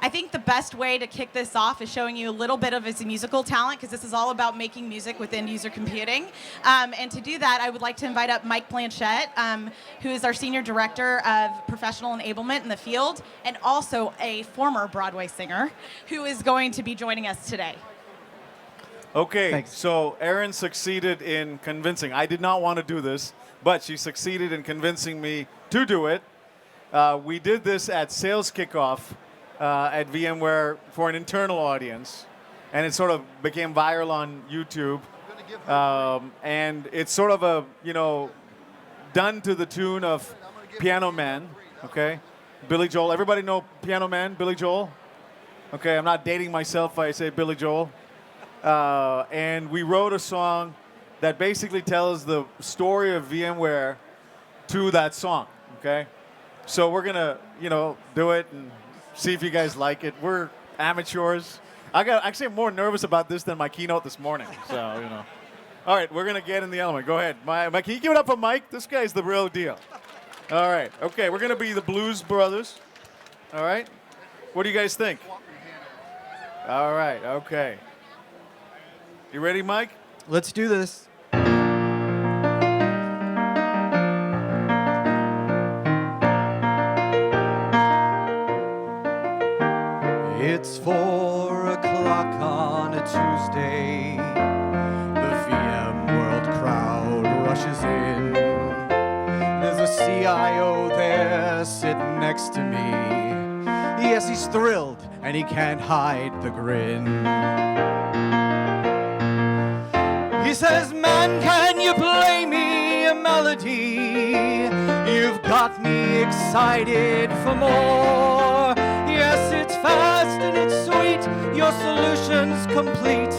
I think the best way to kick this off is showing you a little bit of his musical talent, because this is all about making music with end-user computing. And to do that, I would like to invite up Mike Blanchette, who is our Senior Director of Professional Enablement in the field, and also a former Broadway singer, who is going to be joining us today. Okay, Thanks. so Erin succeeded in convincing. I did not want to do this, but she succeeded in convincing me to do it. We did this at sales kickoff at VMware for an internal audience, and it sort of became viral on YouTube. And it's sort of a, done to the tune of Piano Man, okay? Billy Joel. Everybody know Piano Man, Billy Joel? Okay, I'm not dating myself if I say Billy Joel. And we wrote a song that basically tells the story of VMware to that song, okay? So we're gonna, do it and see if you guys like it. We're amateurs. Actually, I'm more nervous about this than my keynote this morning, so, All right, we're gonna get in the element. Go ahead. Mike, can you give it up for Mike? This guy's the real deal. All right, okay, we're gonna be the Blues Brothers. All right? What do you guys think? All right, okay. You ready, Mike? Let's do this. It's 4 o'clock on a Tuesday. The VMworld crowd rushes in. There's a CIO there sitting next to me. Yes, he's thrilled and he can't hide the grin. He says, man, can you play me a melody? You've got me excited for more. Yes, it's fast and it's sweet. Your solution's complete.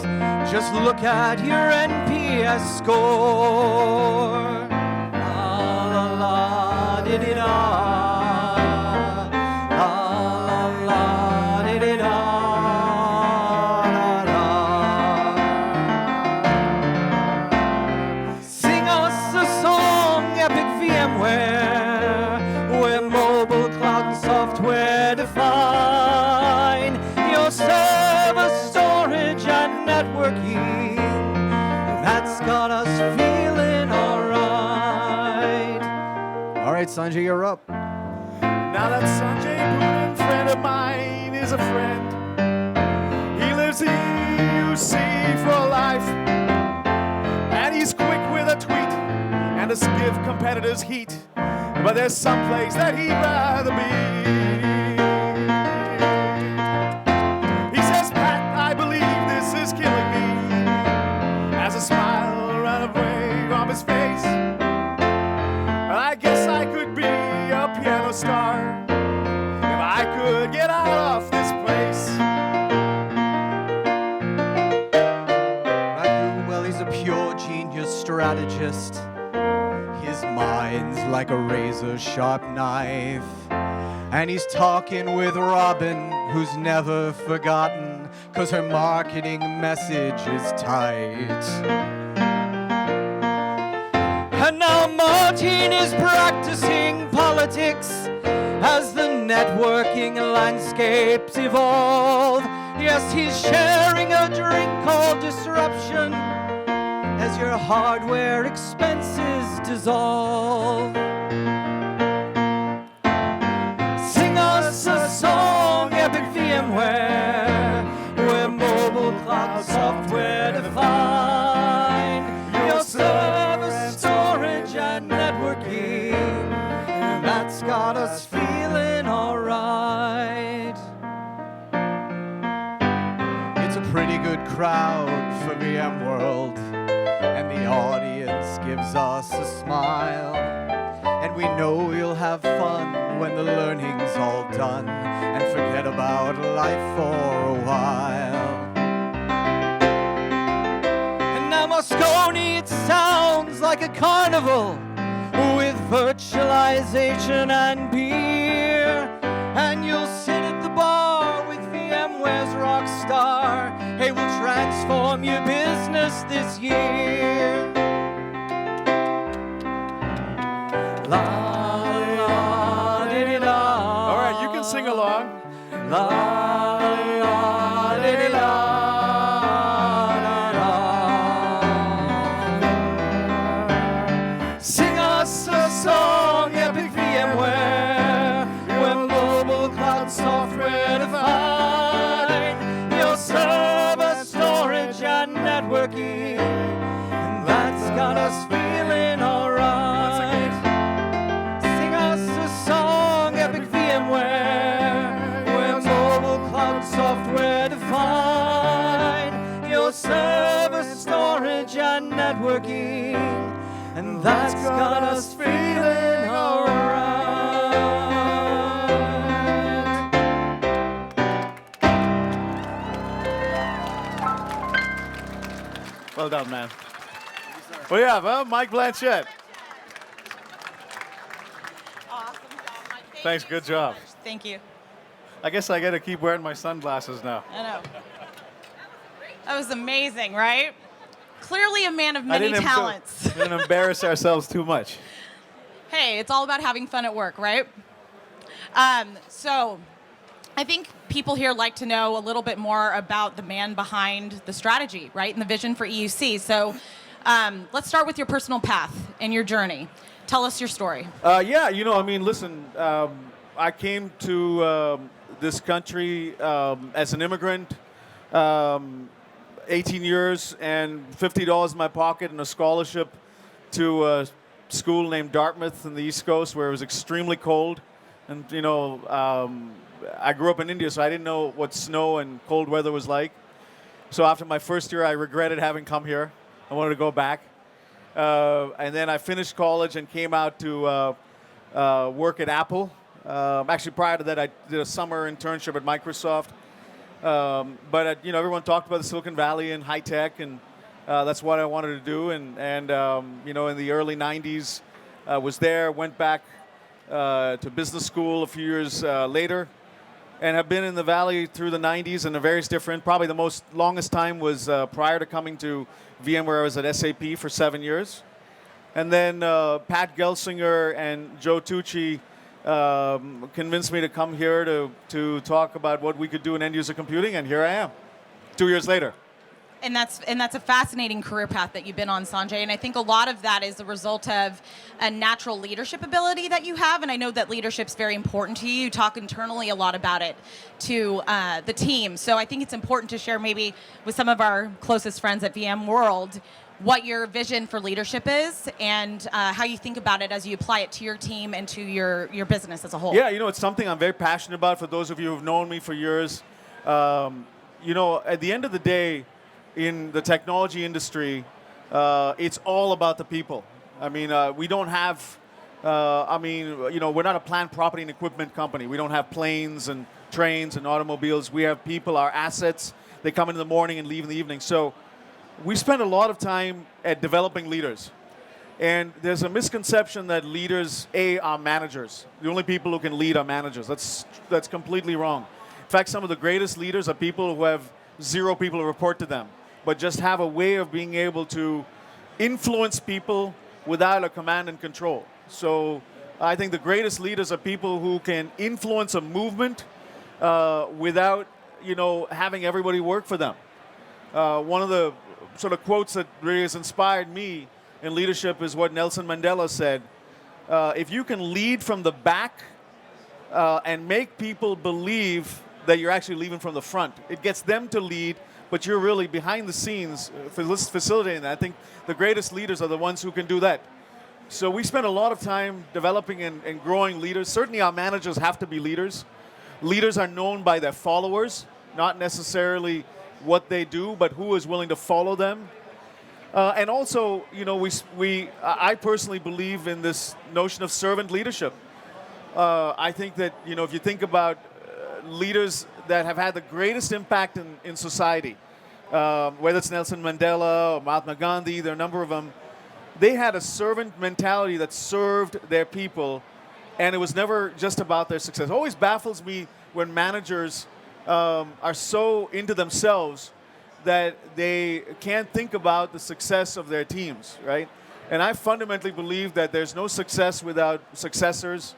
Just look at your NPS score. La la la, di-di-da. Where mobile cloud software define your server storage and networking. That's got us feeling alright. Alright, Sanjay, you're up. Now that Sanjay Poonen, friend of mine, is a friend. He lives EUC for life. And he's quick with a tweet and to give competitors heat. But there's some place that he'd rather be. He says, Pat, I believe this is killing me. As a smile ran away from his face. I guess I could be a piano star if I could get out of this place. Ragu, well, he's a pure genius strategist. His mind's like a razor-sharp knife. And he's talking with Robin, who's never forgotten, 'cause her marketing message is tight. And now Martin is practicing politics as the networking landscapes evolve. Yes, he's sharing a drink called disruption as your hardware expenses dissolve. Sing us a song, epic VMware, where mobile cloud software define your server storage and networking. And that's got us feeling alright. It's a pretty good crowd for VMworld. And the audience gives us a smile. And we know you'll have fun when the learning's all done and forget about life for a while. And now Moscone, it sounds like a carnival with virtualization and beer. And you'll sit at the bar with VMware's Rockstar. Hey, we'll transform your business this year. La la di da. All right, you can sing along. La networking, and that's got us feeling alright. Well done, man. Well, yeah, well, Mike Blanchette. Awesome job, Mike. Thanks, you good so job. much. Thank you. I guess I got to keep wearing my sunglasses now. I know. That was amazing, right? Clearly a man of many talents. Didn't embarrass ourselves too much. Hey, it's all about having fun at work, right? So I think people here like to know a little bit more about the man behind the strategy, right, and the vision for EUC. So let's start with your personal path and your journey. Tell us your story. Yeah, listen, I came to this country as an immigrant, 18 years and $50 in my pocket and a scholarship to a school named Dartmouth in the East Coast where it was extremely cold. And, I grew up in India, so I didn't know what snow and cold weather was like. So after my first year, I regretted having come here. I wanted to go back. And then I finished college and came out to work at Apple. Actually, prior to that, I did a summer internship at Microsoft. But everyone talked about the Silicon Valley and high tech, and that's what I wanted to do. And in the early 90s, was there, went back to business school a few years later, and have been in the Valley through the 90s and the various different, probably the longest time was prior to coming to VMware. I was at SAP for 7 years. And then Pat Gelsinger and Joe Tucci convinced me to come here to talk about what we could do in end-user computing, and here I am, 2 years later. And that's a fascinating career path that you've been on, Sanjay. And I think a lot of that is a result of a natural leadership ability that you have. And I know that leadership's very important to you. You talk internally a lot about it to the team. So I think it's important to share maybe with some of our closest friends at VMworld what your vision for leadership is and how you think about it as you apply it to your team and to your business as a whole. Yeah, it's something I'm very passionate about. For those of you who've known me for years, at the end of the day, in the technology industry, it's all about the people. I mean, we don't have, we're not a plant, property, and equipment company. We don't have planes and trains and automobiles. We have people, our assets. They come in the morning and leave in the evening. So we spend a lot of time at developing leaders. And there's a misconception that leaders, are managers. The only people who can lead are managers. That's completely wrong. In fact, some of the greatest leaders are people who have 0 people to report to them, but just have a way of being able to influence people without a command and control. So I think the greatest leaders are people who can influence a movement without, having everybody work for them. One of the sort of quotes that really has inspired me in leadership is what Nelson Mandela said. If you can lead from the back and make people believe that you're actually leading from the front, it gets them to lead, but you're really behind the scenes facilitating that. I think the greatest leaders are the ones who can do that. So we spend a lot of time developing and growing leaders. Certainly our managers have to be leaders. Leaders are known by their followers, not necessarily what they do, but who is willing to follow them. And also, I personally believe in this notion of servant leadership. I think that, if you think about leaders that have had the greatest impact in society, whether it's Nelson Mandela or Mahatma Gandhi, there are a number of them, they had a servant mentality that served their people, and it was never just about their success. It always baffles me when managers are so into themselves that they can't think about the success of their teams, right? And I fundamentally believe that there's no success without successors.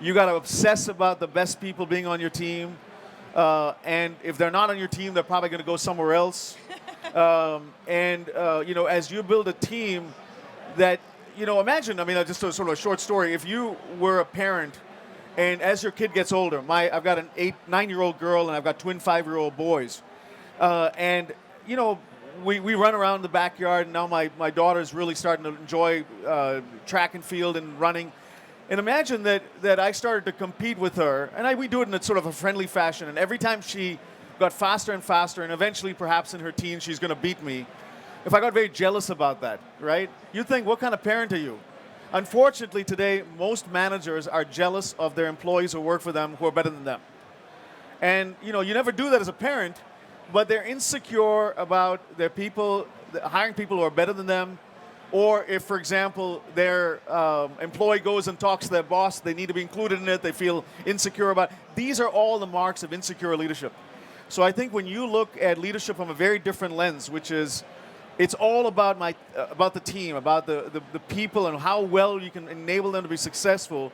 You got to obsess about the best people being on your team. And if they're not on your team, they're probably going to go somewhere else. As you build a team that, imagine, just a sort of a short story. If you were a parent and as your kid gets older, I've got an 9-year-old girl and I've got twin 5-year-old boys. We run around the backyard, and now my daughter's really starting to enjoy track and field and running. And imagine that I started to compete with her, and we do it in a sort of a friendly fashion, and every time she got faster and faster, and eventually perhaps in her teens she's going to beat me, if I got very jealous about that, right? You'd think, what kind of parent are you? Unfortunately, today, most managers are jealous of their employees who work for them who are better than them. And you never do that as a parent, but they're insecure about their people, hiring people who are better than them, or if, for example, their employee goes and talks to their boss, they need to be included in it, they feel insecure about it. These are all the marks of insecure leadership. So I think when you look at leadership from a very different lens, which is, it's all about about the team, about the people and how well you can enable them to be successful,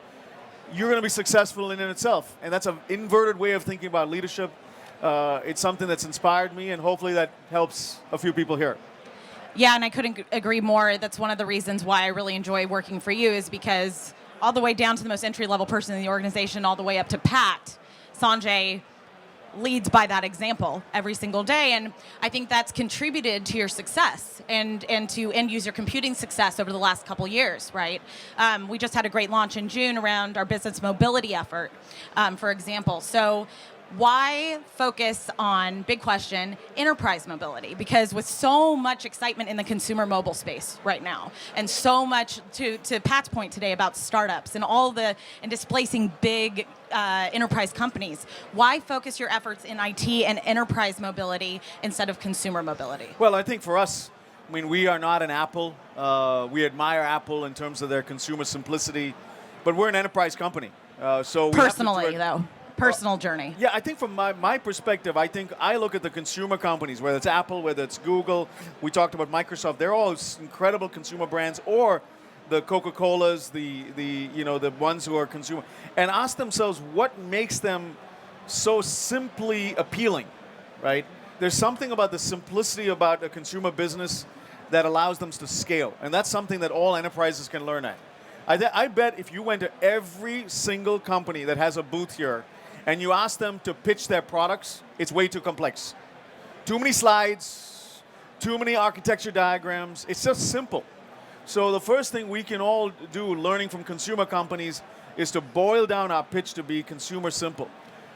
you're going to be successful in itself. And that's an inverted way of thinking about leadership. It's something that's inspired me, and hopefully that helps a few people here. Yeah, and I couldn't agree more. That's one of the reasons why I really enjoy working for you, is because all the way down to the most entry-level person in the organization, all the way up to Pat, Sanjay leads by that example every single day. And I think that's contributed to your success and to end-user computing success over the last couple years, right? We just had a great launch in June around our business mobility effort, for example. So why focus on, big question, enterprise mobility? Because with so much excitement in the consumer mobile space right now, and so much, to Pat's point today about startups and displacing big enterprise companies, why focus your efforts in IT and enterprise mobility instead of consumer mobility? Well, I think for us, we are not an Apple. We admire Apple in terms of their consumer simplicity, but we're an enterprise company. So personally, though. Personal journey. Yeah, I think from my perspective, I look at the consumer companies, whether it's Apple, whether it's Google, we talked about Microsoft, they're all incredible consumer brands, or the Coca-Colas, the ones who are consumer, and ask themselves what makes them so simply appealing, right? There's something about the simplicity about a consumer business that allows them to scale, and that's something that all enterprises can learn at. I bet if you went to every single company that has a booth here, and you ask them to pitch their products, it's way too complex. Too many slides, too many architecture diagrams. It's just simple. So the first thing we can all do, learning from consumer companies, is to boil down our pitch to be consumer simple.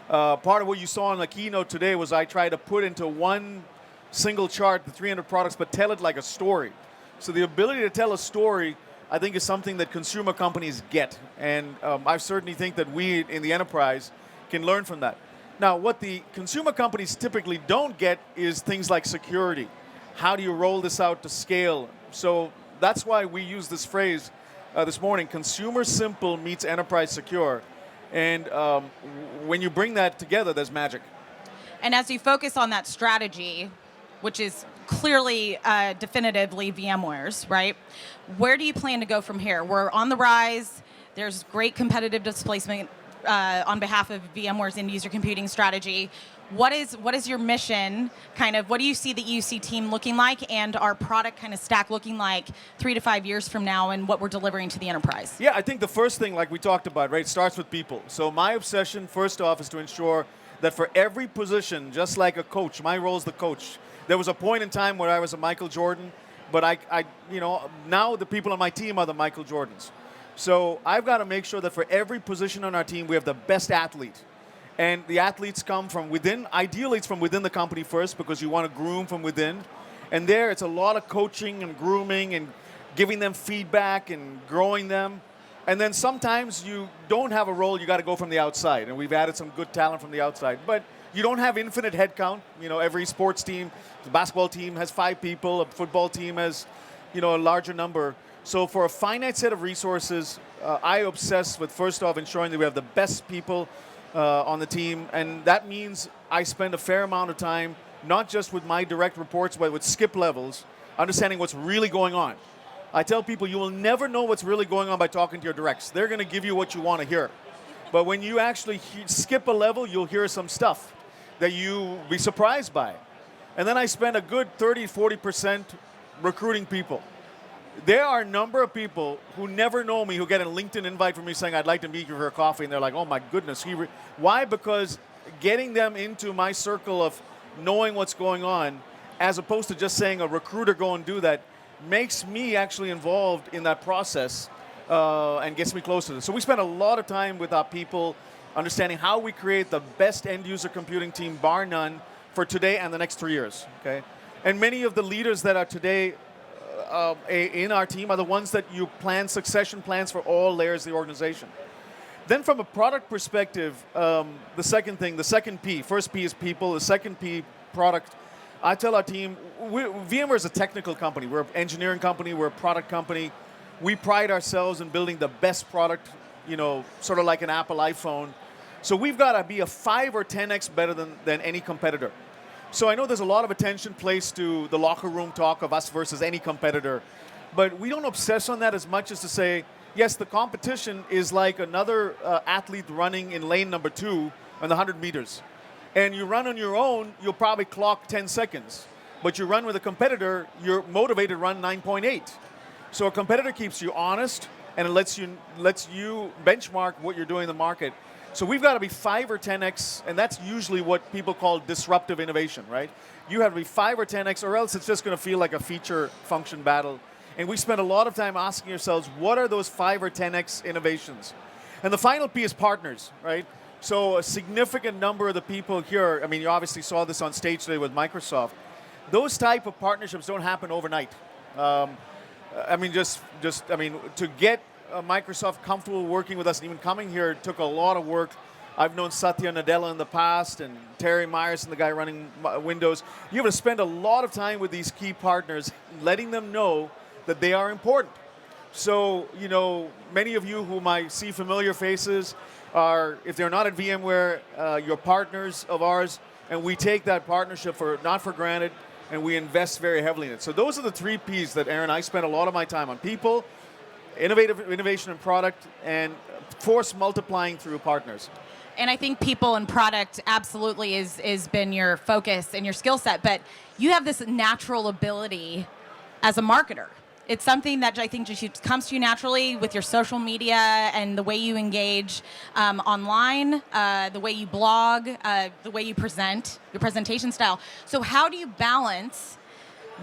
Part of what you saw in the keynote today was I tried to put into one single chart the 300 products, but tell it like a story. So the ability to tell a story, I think, is something that consumer companies get. And I certainly think that we in the enterprise can learn from that. Now, what the consumer companies typically don't get is things like security. How do you roll this out to scale? So that's why we use this phrase this morning, consumer simple meets enterprise secure. And when you bring that together, there's magic. And as you focus on that strategy, which is clearly definitively VMware's, right? Where do you plan to go from here? We're on the rise. There's great competitive displacement on behalf of VMware's end-user computing strategy. What is your mission, what do you see the EUC team looking like, and our product stack looking like 3 to 5 years from now, and what we're delivering to the enterprise? Yeah, I think the first thing, like we talked about, right, starts with people. So my obsession, first off, is to ensure that for every position, just like a coach, my role is the coach. There was a point in time where I was a Michael Jordan, but I now the people on my team are the Michael Jordans. So I've got to make sure that for every position on our team, we have the best athlete. And the athletes come from within. Ideally, it's from within the company first, because you want to groom from within. And there, it's a lot of coaching and grooming and giving them feedback and growing them. And then sometimes you don't have a role, you got to go from the outside. And we've added some good talent from the outside. But you don't have infinite headcount. Every sports team, the basketball team has 5 people, a football team has, a larger number. So for a finite set of resources, I obsess with, first off, ensuring that we have the best people on the team. And that means I spend a fair amount of time, not just with my direct reports, but with skip levels, understanding what's really going on. I tell people you will never know what's really going on by talking to your directs. They're going to give you what you want to hear. But when you actually skip a level, you'll hear some stuff that you'll be surprised by. And then I spend a good 30-40% recruiting people. There are a number of people who never know me who get a LinkedIn invite from me saying, I'd like to meet you for a coffee. And they're like, oh my goodness. Why? Because getting them into my circle of knowing what's going on, as opposed to just saying a recruiter go and do that, makes me actually involved in that process and gets me closer to it. So we spend a lot of time with our people understanding how we create the best end-user computing team, bar none, for today and the next 3 years. Okay. And many of the leaders that are today in our team are the ones that you plan succession plans for all layers of the organization. Then from a product perspective, the second P, first P is people, the second P, product. I tell our team, VMware is a technical company. We're an engineering company, we're a product company. We pride ourselves in building the best product, sort of like an Apple iPhone. So we've got to be a 5 or 10x better than any competitor. So I know there's a lot of attention placed to the locker room talk of us versus any competitor, but we don't obsess on that as much as to say, yes, the competition is like another athlete running in lane number 2 on the 100 meters. And you run on your own, you'll probably clock 10 seconds. But you run with a competitor, you're motivated to run 9.8. So a competitor keeps you honest, and it lets you benchmark what you're doing in the market. So we've got to be 5 or 10x, and that's usually what people call disruptive innovation, right? You have to be 5 or 10x, or else it's just going to feel like a feature function battle. And we spend a lot of time asking ourselves, what are those 5 or 10x innovations? And the final P is partners, right? So a significant number of the people here, I mean, you obviously saw this on stage today with Microsoft. Those type of partnerships don't happen overnight. To get Microsoft comfortable working with us and even coming here took a lot of work. I've known Satya Nadella in the past and Terry Myerson, the guy running Windows. You have to spend a lot of time with these key partners, letting them know that they are important. So, many of you whom I see familiar faces are, if they're not at VMware, you're partners of ours, and we take that partnership not for granted, and we invest very heavily in it. So those are the 3 Ps that, Aaron, I spend a lot of my time on: people, innovation and product, and force multiplying through partners. And I think people and product absolutely is been your focus and your skill set, but you have this natural ability as a marketer. It's something that I think just comes to you naturally with your social media and the way you engage online, the way you blog, the way you present, your presentation style. So how do you balance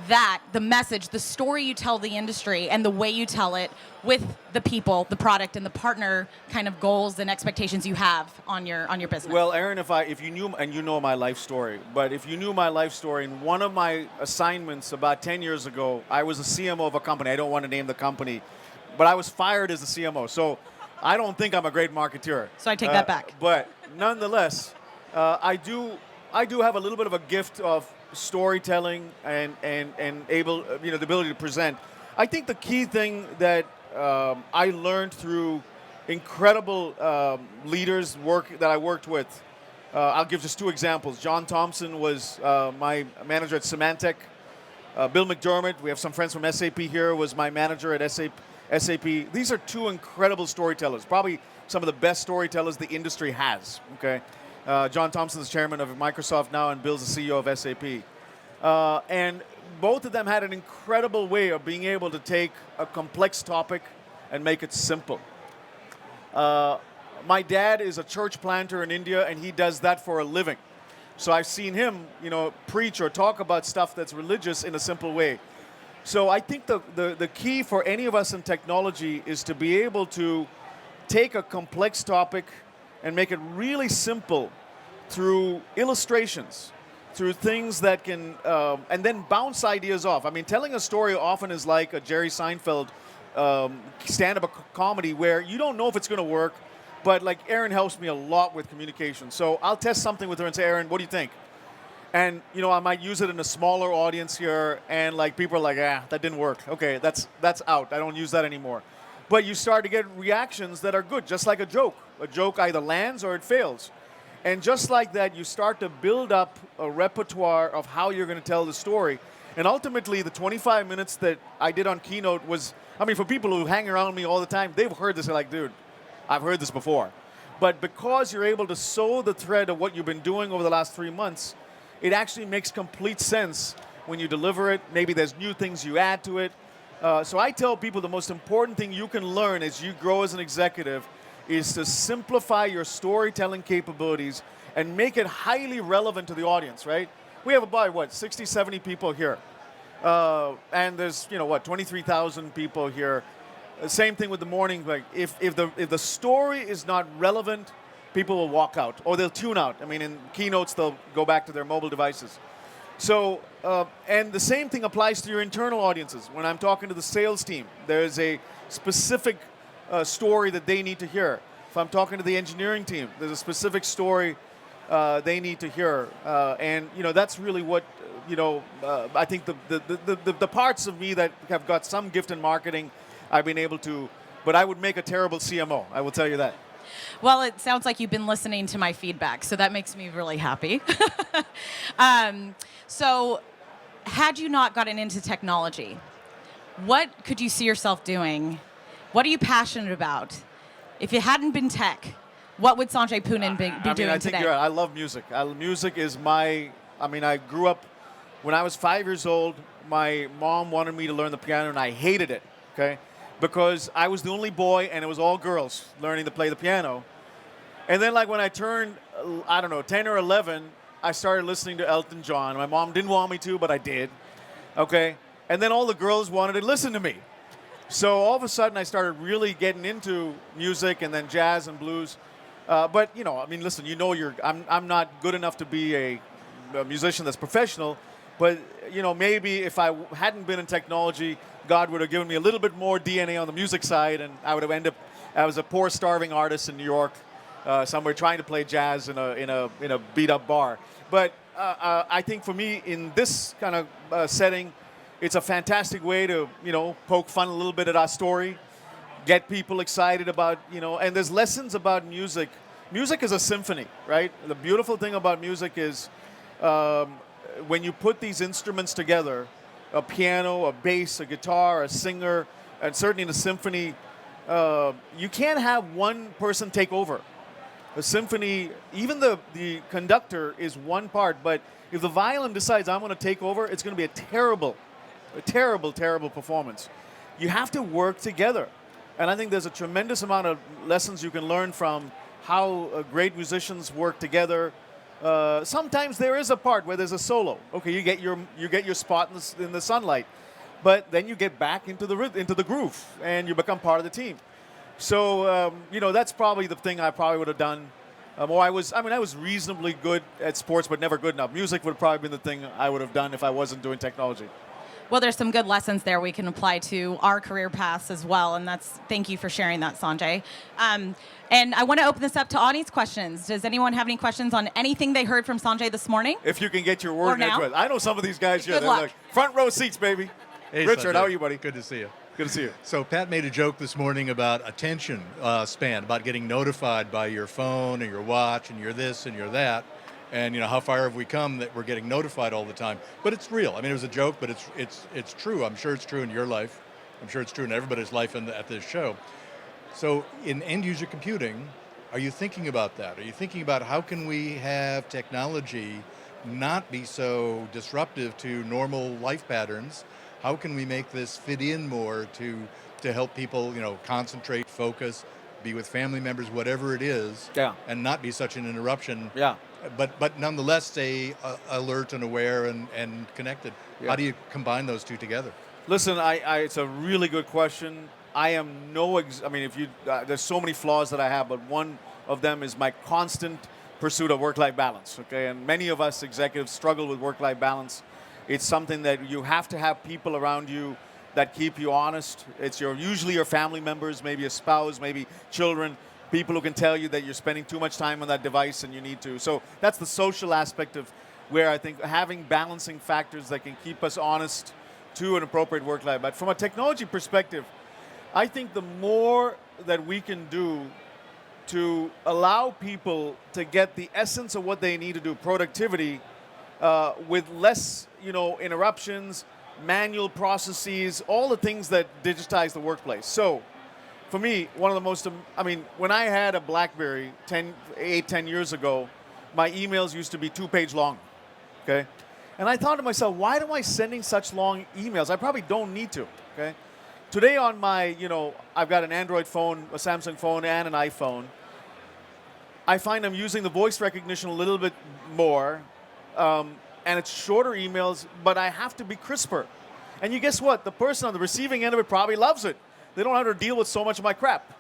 that, the message, the story you tell the industry and the way you tell it with the people, the product, and the partner kind of goals and expectations you have on your business? Well, Aaron, if you knew, and you know my life story, but if you knew my life story, in one of my assignments about 10 years ago, I was a CMO of a company. I don't want to name the company, but I was fired as a CMO. So I don't think I'm a great marketeer. So I take that back. But nonetheless, I do have a little bit of a gift of storytelling and the ability to present. I think the key thing that I learned through incredible leaders that I worked with. I'll give just 2 examples. John Thompson was my manager at Symantec. Bill McDermott, we have some friends from SAP here, was my manager at SAP. These are 2 incredible storytellers, probably some of the best storytellers the industry has. Okay. John Thompson is chairman of Microsoft now, and Bill's the CEO of SAP. And both of them had an incredible way of being able to take a complex topic and make it simple. My dad is a church planter in India, and he does that for a living. So I've seen him, preach or talk about stuff that's religious in a simple way. So I think the key for any of us in technology is to be able to take a complex topic and make it really simple through illustrations, through things that can, and then bounce ideas off. I mean, telling a story often is like a Jerry Seinfeld stand-up comedy where you don't know if it's going to work, but like Aaron helps me a lot with communication. So I'll test something with her and say, Aaron, what do you think? And, I might use it in a smaller audience here, and like people are like, that didn't work. Okay, that's out. I don't use that anymore. But you start to get reactions that are good, just like a joke. A joke either lands or it fails. And just like that, you start to build up a repertoire of how you're going to tell the story. And ultimately, the 25 minutes that I did on Keynote was, for people who hang around me all the time, they've heard this. They're like, dude, I've heard this before. But because you're able to sew the thread of what you've been doing over the last 3 months, it actually makes complete sense when you deliver it. Maybe there's new things you add to it. So I tell people the most important thing you can learn as you grow as an executive is to simplify your storytelling capabilities and make it highly relevant to the audience, right? We have about, 60, 70 people here. And there's, 23,000 people here. Same thing with the morning. Like, if the story is not relevant, people will walk out or they'll tune out. In keynotes, they'll go back to their mobile devices. So, and the same thing applies to your internal audiences. When I'm talking to the sales team, there's a specific story that they need to hear. If I'm talking to the engineering team, there's a specific story they need to hear. And, that's really what, I think the parts of me that have got some gift in marketing, I've been able to, but I would make a terrible CMO, I will tell you that. Well, it sounds like you've been listening to my feedback, so that makes me really happy. So, had you not gotten into technology, what could you see yourself doing? What are you passionate about? If it hadn't been tech, what would Sanjay Poonen be doing I think today? you're right. I love music. Music is I grew up, when I was 5 years old, my mom wanted me to learn the piano, and I hated it, okay? Because I was the only boy, and it was all girls learning to play the piano. And then, like, when I turned, 10 or 11, I started listening to Elton John. My mom didn't want me to, but I did, okay? And then all the girls wanted to listen to me. So all of a sudden, I started really getting into music and then jazz and blues. But, listen, I'm not good enough to be a musician that's professional. But, maybe if I hadn't been in technology, God would have given me a little bit more DNA on the music side, and I would have ended up as a poor, starving artist in New York, somewhere trying to play jazz in a beat-up bar. But I think for me, in this kind of setting, it's a fantastic way to, poke fun a little bit at our story, get people excited about, and there's lessons about music. Music is a symphony, right? The beautiful thing about music is when you put these instruments together, a piano, a bass, a guitar, a singer, and certainly in a symphony, you can't have one person take over. A symphony, even the conductor is one part, but if the violin decides I'm going to take over, it's going to be a terrible, terrible performance. You have to work together. And I think there's a tremendous amount of lessons you can learn from how great musicians work together. Sometimes there is a part where there's a solo. Okay, you get your spot in the sunlight, but then you get back into the groove and you become part of the team. So that's probably the thing I probably would have done. I was reasonably good at sports, but never good enough. Music would have probably been the thing I would have done if I wasn't doing technology. Well, there's some good lessons there we can apply to our career paths as well, and thank you for sharing that, Sanjay. And I want to open this up to audience questions. Does anyone have any questions on anything they heard from Sanjay this morning? If you can get your word in edgewise. I know some of these guys here. Good They're luck. like front row seats, baby. Hey, Richard, Sanjay. how are you, buddy? Good to see you. Good to see you. So Pat made a joke this morning about attention span, about getting notified by your phone or your watch, and you're this and you're that. And how far have we come that we're getting notified all the time? But it's real. I mean, it was a joke, but it's true. I'm sure it's true in your life. I'm sure it's true in everybody's life at this show. So in end user computing, are you thinking about that? Are you thinking about how can we have technology not be so disruptive to normal life patterns? How can we make this fit in more to help people, concentrate, focus, be with family members, whatever it is, and not be such an interruption? Yeah. But nonetheless stay alert and aware and connected. Yeah. How do you combine those two together? Listen, it's a really good question. I am there's so many flaws that I have, but one of them is my constant pursuit of work-life balance, okay? And many of us executives struggle with work-life balance. It's something that you have to have people around you that keep you honest. It's usually your family members, maybe a spouse, maybe children, people who can tell you that you're spending too much time on that device and you need to. So that's the social aspect of where I think having balancing factors that can keep us honest to an appropriate work-life. But from a technology perspective, I think the more that we can do to allow people to get the essence of what they need to do, productivity, with less, interruptions, manual processes, all the things that digitize the workplace. So for me, one of the most, when I had a BlackBerry 10 years ago, my emails used to be 2-page long, okay? And I thought to myself, why am I sending such long emails? I probably don't need to, okay? Today on my, I've got an Android phone, a Samsung phone, and an iPhone. I find I'm using the voice recognition a little bit more, and it's shorter emails, but I have to be crisper. And you guess what? The person on the receiving end of it probably loves it. They don't have to deal with so much of my crap.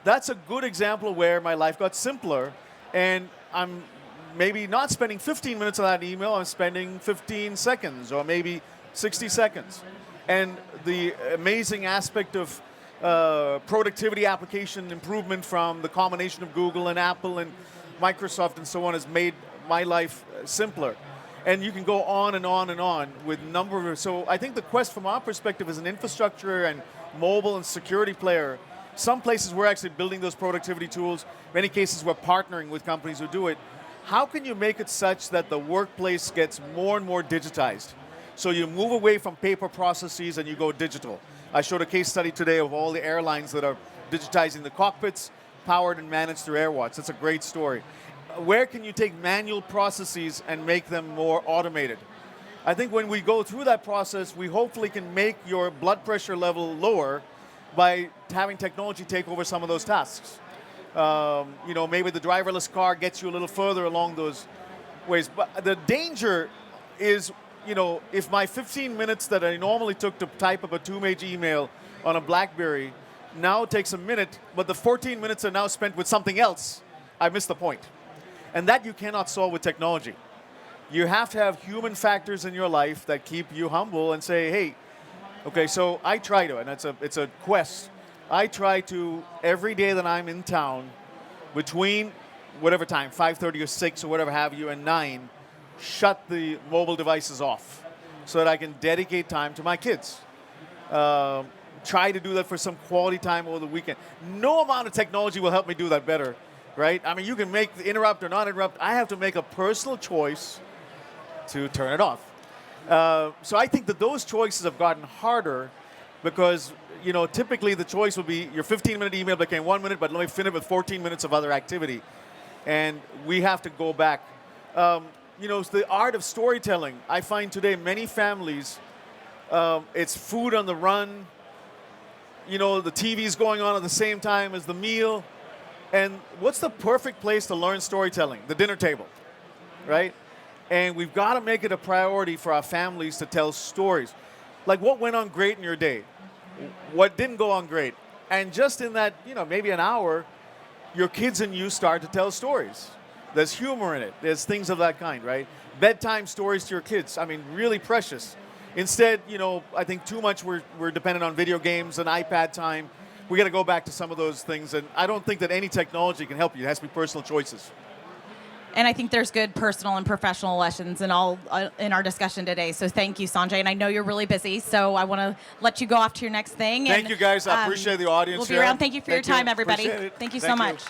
That's a good example of where my life got simpler, and I'm maybe not spending 15 minutes on that email, I'm spending 15 seconds or maybe 60 seconds. And the amazing aspect of productivity application improvement from the combination of Google and Apple and Microsoft and so on has made my life simpler. And you can go on and on and on with number of, so I think the Quest from our perspective as an infrastructure and mobile and security player, some places we're actually building those productivity tools, many cases we're partnering with companies who do it. How can you make it such that the workplace gets more and more digitized? So you move away from paper processes and you go digital. I showed a case study today of all the airlines that are digitizing the cockpits, powered and managed through AirWatch. That's a great story. Where can you take manual processes and make them more automated? I think when we go through that process, we hopefully can make your blood pressure level lower by having technology take over some of those tasks. You know, maybe the driverless car gets you a little further along those ways. But the danger is, you know, if my 15 minutes that I normally took to type up a 2-page email on a BlackBerry now takes a minute, but the 14 minutes are now spent with something else, I missed the point. And that you cannot solve with technology. You have to have human factors in your life that keep you humble and say, hey, okay, so I try to, and it's a quest. I try to, every day that I'm in town, between whatever time, 5:30 or 6 or whatever have you, and 9, shut the mobile devices off so that I can dedicate time to my kids. Try to do that for some quality time over the weekend. No amount of technology will help me do that better, right? I mean, you can make the interrupt or not interrupt. I have to make a personal choice to turn it off. So I think that those choices have gotten harder because, you know, typically the choice would be your 15-minute email became 1 minute, but let me finish with 14 minutes of other activity. And we have to go back. You know, it's the art of storytelling. I find today many families, it's food on the run. You know, the TV's going on at the same time as the meal. And what's the perfect place to learn storytelling? The dinner table, right? And we've got to make it a priority for our families to tell stories. Like what went on great in your day? What didn't go on great? And just in that, you know, maybe an hour, your kids and you start to tell stories. There's humor in it. There's things of that kind, right? Bedtime stories to your kids. I mean, really precious. Instead, you know, I think too much we're dependent on video games and iPad time. We got to go back to some of those things. And I don't think that any technology can help you. It has to be personal choices. And I think there's good personal and professional lessons in all in our discussion today. So thank you, Sanjay. And I know you're really busy, so I want to let you go off to your next thing. Thank you, guys. I appreciate the audience. We'll be around. Thank you for your time, everybody. Appreciate it. Thank you so much.